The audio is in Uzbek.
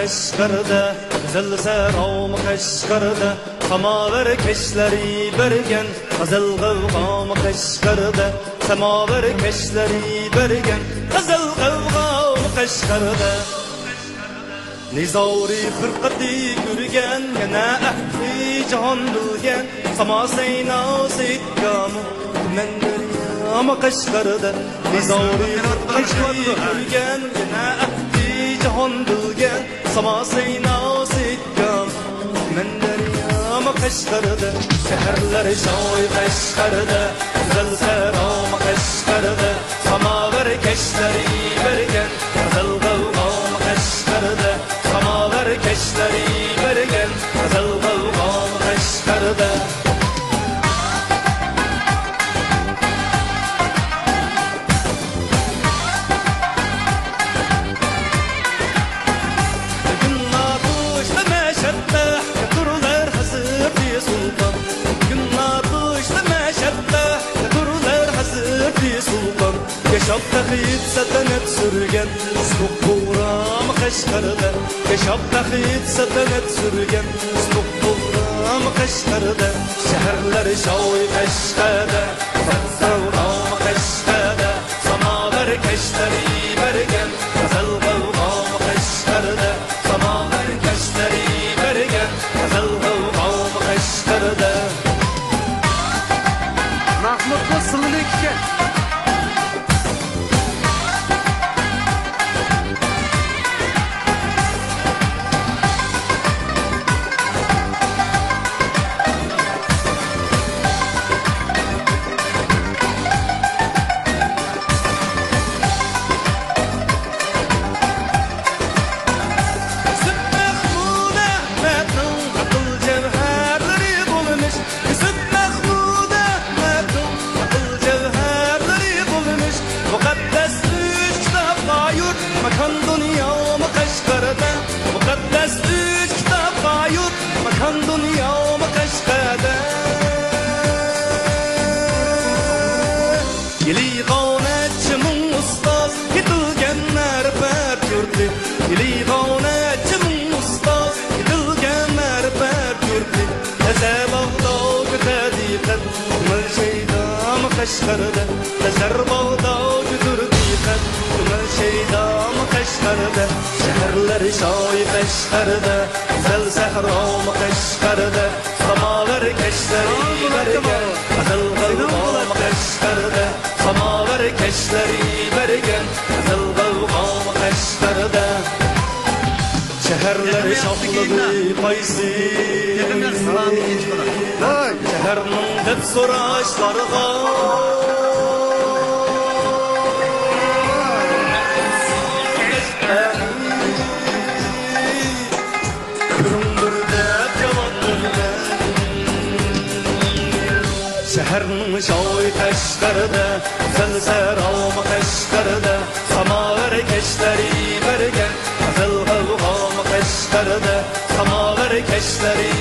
Qashqarda, qizil sarom Qashqarda, samovar keshlari bergan, qizil g'avg'om Qashqarda, samovar keshlari bergan, qizil g'avg'om Qashqarda. Nizori firqati yurgan, yana ahli jahon bilgan, samasayna sitgamu mandaryam Qashqarda. Nizori firqati yurgan, yana ahli jahon bilgan, samasayna sitgamu mandaryam Qashqarda. Shaharlar shoy Qashqarda, qizil sarom Qashqarda, samovar keshlari bergan, qizil g'avg'om Qashqarda, samovar keshlari bergan, qizil g'avg'om Qashqarda. Yaşab taxit satanat sürgen, Snuq buğram Qashqarda. Yaşab taxit satanat sürgen, Snuq buğram Qashqarda. Shaharlar shoy Qashqarda, Qizil Qashqarda, samovar keshlari bergan, qizil g'avg'om Qashqarda, samovar keshlari bergan, qizil g'avg'om Qashqarda. Mahmud bu Sılnikka. Makan dünyam Qashqarda, muqaddas üç kitap bayut, makan dünyam Qashqarda. Yili qonatchimun ustoz, yetilganlar bat yurdi. Yili qonatchimun ustoz, yetilganlar bat yurdi. Tasabavdog tadiqat, mal shaydam Qashqarda, tasarbavdog turdiqat, mal shaydam Qashqarda. Shaharlar shoy Qashqarda, qizil sahrom Qashqarda, samovar keshlari bergan, qizil g'avg'om Qashqarda, samovar keshlari bergan, qizil g'avg'om Qashqarda. Shaharlar shohligi qaysi? Shaharning deb so'rashlarga Shaharning shoy Qashqarda, qizil sarom Qashqarda, samovar keshlari bergan, qizil g'avg'om Qashqarda, samovar keshlari